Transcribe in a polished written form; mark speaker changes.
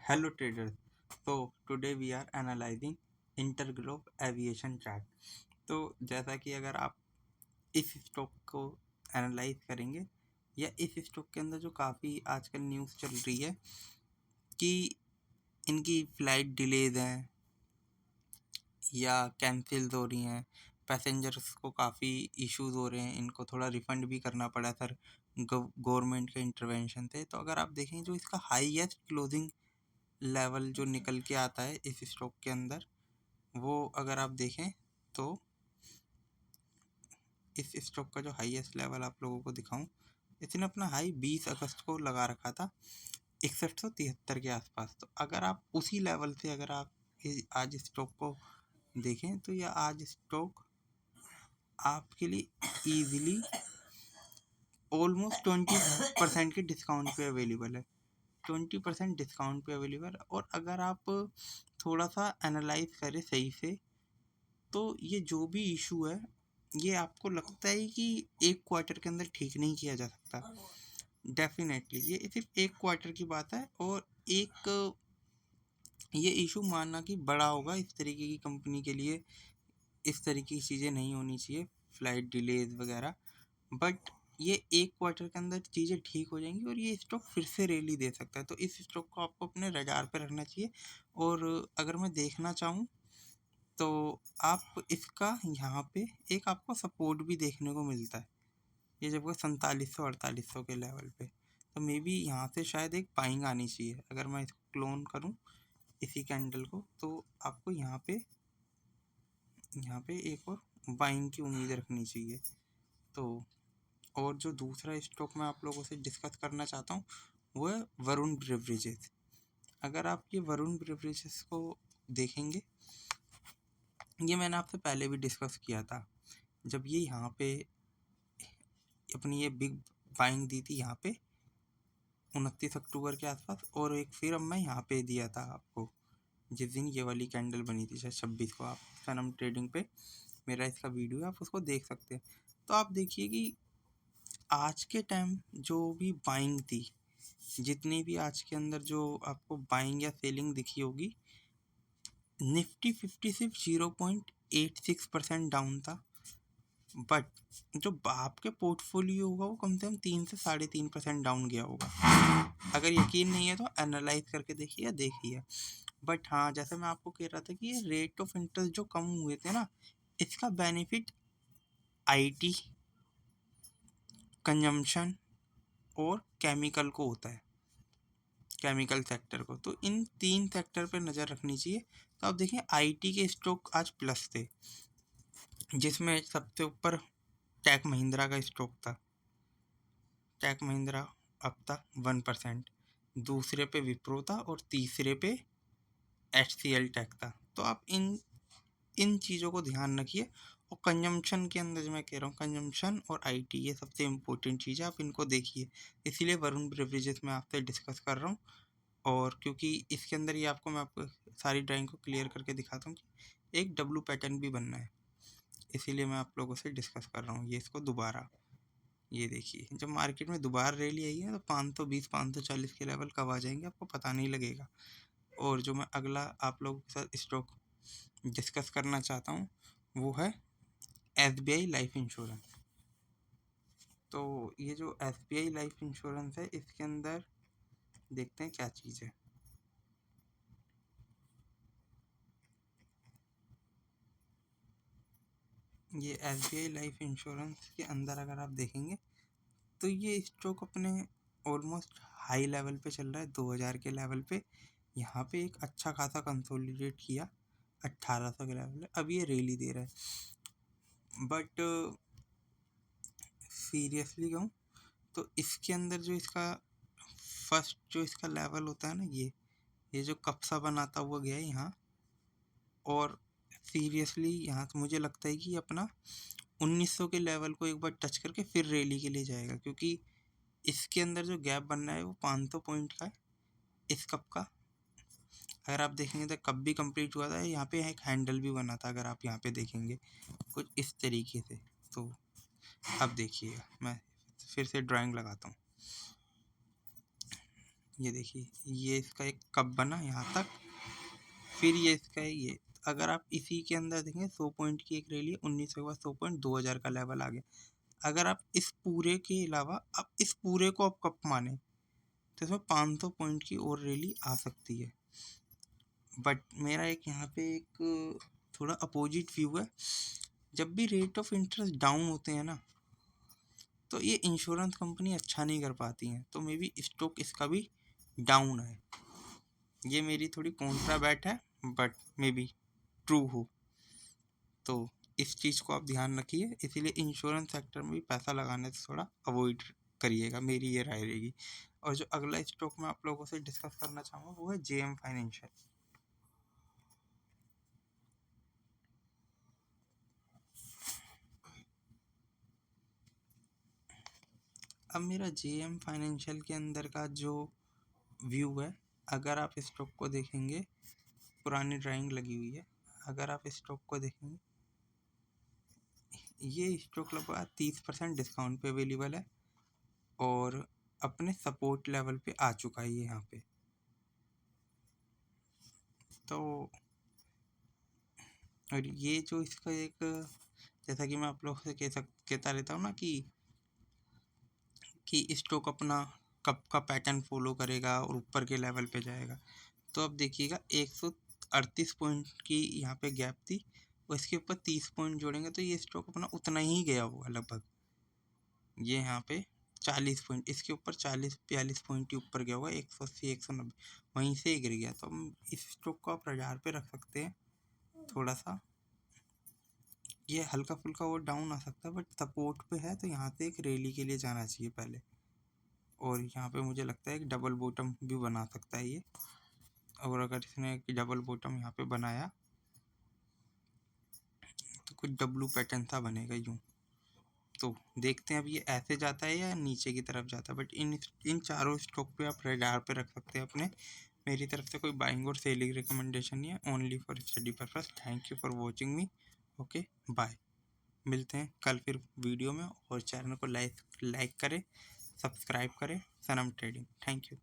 Speaker 1: Hello traders. So today we are analyzing Interglobe Aviation Chart. तो जैसा कि अगर आप इस स्टॉक को एनालाइज करेंगे या इस स्टॉक के अंदर जो काफ़ी आजकल न्यूज़ चल रही है कि इनकी फ्लाइट डिलेज हैं या कैंसिल हो रही हैं, पैसेंजर्स को काफ़ी इश्यूज हो रहे हैं, इनको थोड़ा रिफंड भी करना पड़ा सर गवर्नमेंट के इंटरवेंशन से। तो अगर आप देखें जो इसका हाईएस्ट क्लोजिंग लेवल जो निकल के आता है इस स्टॉक के अंदर, वो अगर आप देखें तो इस स्टॉक का जो हाईएस्ट लेवल आप लोगों को दिखाऊं, इसने अपना हाई 20 अगस्त को लगा रखा था 6173 के आसपास। तो अगर आप उसी लेवल से अगर आप आज स्टॉक को देखें तो यह आज स्टॉक आपके लिए इजीली ऑलमोस्ट 20% के डिस्काउंट पे अवेलेबल है। 20% डिस्काउंट पे अवेलेबल है। और अगर आप थोड़ा सा एनालाइज करें सही से तो ये जो भी इशू है ये आपको लगता है कि एक क्वार्टर के अंदर ठीक नहीं किया जा सकता। डेफिनेटली ये सिर्फ एक क्वार्टर की बात है और एक ये इशू मानना कि बड़ा होगा इस तरीके की कंपनी के लिए, इस तरीके की चीज़ें नहीं होनी चाहिए, फ्लाइट डिलेज वगैरह। बट ये एक क्वार्टर के अंदर चीज़ें ठीक हो जाएंगी और ये स्टॉक फिर से रैली दे सकता है। तो इस स्टॉक को आपको अपने रडार पर रखना चाहिए। और अगर मैं देखना चाहूँ तो आप इसका यहाँ पे एक आपको सपोर्ट भी देखने को मिलता है, ये जब वो 4700-4800 के लेवल पे। तो मे बी यहाँ से शायद एक बाइंग आनी चाहिए। अगर मैं इसको क्लोन करूँ इसी कैंडल को तो आपको यहाँ पे एक और बाइंग की उम्मीद रखनी चाहिए। तो और जो दूसरा स्टॉक मैं आप लोगों से डिस्कस करना चाहता हूँ वो है वरुण ब्रेवरेजेस। अगर आप ये वरुण ब्रेवरेजेस को देखेंगे, ये मैंने आपसे पहले भी डिस्कस किया था जब ये यहाँ पे अपनी ये बिग बाइंग दी थी यहाँ पे 29 अक्टूबर के आसपास। और एक फिर अब मैं यहाँ पे दिया था आपको जिस दिन ये वाली कैंडल बनी थी शायद 26 को। आप सनम ट्रेडिंग पे मेरा इसका वीडियो है, आप उसको देख सकते हैं। तो आप देखिए कि आज के टाइम जो भी बाइंग थी, जितनी भी आज के अंदर जो आपको बाइंग या सेलिंग दिखी होगी, निफ्टी 50 सिर्फ 0.86% डाउन था। बट जो आपके पोर्टफोलियो होगा वो कम से कम 3 से 3.5% डाउन गया होगा। अगर यकीन नहीं है तो एनालाइज करके देखिए, देखिए। बट हाँ, जैसे मैं आपको कह रहा था कि ये रेट ऑफ इंटरेस्ट जो कम हुए थे ना, इसका बेनिफिट आईटी, कंजम्पशन और केमिकल को होता है, केमिकल सेक्टर को। तो इन 3 सेक्टर पर नज़र रखनी चाहिए। तो आप देखें आईटी के स्टॉक आज प्लस थे, जिसमें सबसे ऊपर टेक महिंद्रा का स्टॉक था। टेक महिंद्रा अब था 1%, दूसरे पे विप्रो था और तीसरे पे HCL टेक था। तो आप इन चीज़ों को ध्यान रखिए। और कंजम्पशन के अंदर जो मैं कह रहा हूँ, कंजम्पशन और आईटी ये सबसे इम्पोर्टेंट चीज़ है, आप इनको देखिए। इसीलिए वरुण ब्रेवरेजेस मैं आपसे डिस्कस कर रहा हूँ। और क्योंकि इसके अंदर ये आपको मैं आपको सारी ड्राइंग को क्लियर करके दिखाता हूँ कि एक डब्लू पैटर्न भी बनना है, इसीलिए मैं आप लोगों से डिस्कस कर रहा हूँ। ये इसको दोबारा ये देखिए, जब मार्केट में दोबारा रैली आई है तो 520-540 के लेवल कब आ जाएंगे आपको पता नहीं लगेगा। और जो मैं अगला आप लोगों के साथ स्टॉक डिस्कस करना चाहता हूँ वो है SBI लाइफ इंश्योरेंस। तो ये जो SBI लाइफ इंश्योरेंस है, इसके अंदर देखते हैं क्या चीज़ है। ये SBI लाइफ इंश्योरेंस के अंदर अगर आप देखेंगे तो ये स्टॉक अपने ऑलमोस्ट हाई लेवल पे चल रहा है, 2000 के लेवल पे। यहाँ पे एक अच्छा खासा कंसोलिडेट किया 1800 के लेवल है, अब ये रैली दे रहा है। बट सीरियसली कहूँ तो इसके अंदर जो इसका फर्स्ट जो इसका लेवल होता है ना, ये जो कप्सा बनाता हुआ गया है यहाँ, और सीरियसली यहाँ तो मुझे लगता है कि अपना 1900 के लेवल को एक बार टच करके फिर रैली के लिए जाएगा, क्योंकि इसके अंदर जो गैप बनना है वो 500 पॉइंट का है इस कप का। अगर आप देखेंगे तो कब भी कंप्लीट हुआ था, यहाँ पे एक हैंडल भी बना था, अगर आप यहाँ पे देखेंगे कुछ इस तरीके से। तो अब देखिएगा, मैं फिर से ड्राइंग लगाता हूँ। ये देखिए, ये इसका एक कप बना यहाँ तक, फिर ये इसका है ये। अगर आप इसी के अंदर देखें 100 पॉइंट की एक रैली है, 1900 के बाद 100 पॉइंट, 2000 का लेवल आ गया। अगर आप इस पूरे के अलावा आप इस पूरे को आप कप माने तो इसमें 500 पॉइंट की और रैली आ सकती है। बट मेरा एक यहाँ पे एक थोड़ा अपोजिट व्यू है। जब भी रेट ऑफ इंटरेस्ट डाउन होते हैं ना, तो ये इंश्योरेंस कंपनी अच्छा नहीं कर पाती हैं, तो मे बी स्टॉक इसका भी डाउन है। ये मेरी थोड़ी कॉन्ट्रा बैट है, बट मे बी ट्रू हो। तो इस चीज़ को आप ध्यान रखिए, इसीलिए इंश्योरेंस सेक्टर में भी पैसा लगाने से थोड़ा अवॉइड करिएगा, मेरी ये राय रहेगी। और जो अगला स्टॉक मैं आप लोगों से डिस्कस करना चाहूँगा वो है जेएम फाइनेंशियल। अब मेरा जेएम फाइनेंशियल के अंदर का जो व्यू है, अगर आप स्टॉक को देखेंगे, पुरानी ड्राइंग लगी हुई है, अगर आप स्टॉक को देखेंगे, ये स्टॉक लगभग 30% डिस्काउंट पे अवेलेबल है और अपने सपोर्ट लेवल पे आ चुका है ये यहाँ पे। तो और ये जो इसका एक, जैसा कि मैं आप लोगों से कहता रहता हूँ ना कि स्टॉक अपना कब का पैटर्न फॉलो करेगा और ऊपर के लेवल पे जाएगा। तो अब देखिएगा 138 पॉइंट की यहाँ पे गैप थी और इसके ऊपर 30 पॉइंट जोड़ेंगे तो ये स्टॉक अपना उतना ही गया होगा लगभग। ये यहाँ पे 40 पॉइंट, इसके ऊपर 40-42 पॉइंट ही ऊपर गया होगा, 180 190 वहीं से ही गिर गया। तो हम इस स्टॉक को आप रडार पे रख सकते हैं। थोड़ा सा ये हल्का फुल्का वो डाउन आ सकता है, बट सपोर्ट पे है, तो यहाँ से एक रैली के लिए जाना चाहिए पहले। और यहाँ पे मुझे लगता है एक डबल बॉटम भी बना सकता है ये, और अगर इसने एक डबल बॉटम यहाँ पे बनाया तो कुछ डब्लू पैटर्न सा बनेगा यूँ। तो देखते हैं अब ये ऐसे जाता है या नीचे की तरफ जाता है, बट इन चारों स्टॉक पे आप रडार पे रख सकते हैं अपने। मेरी तरफ से कोई बाइंग और सेलिंग रिकमेंडेशन नहीं है, only for study purpose. Thank you for watching me. Okay, bye. मिलते हैं कल फिर वीडियो में, और चैनल को लाइक करें, सब्सक्राइब करें। सनम ट्रेडिंग। Thank you.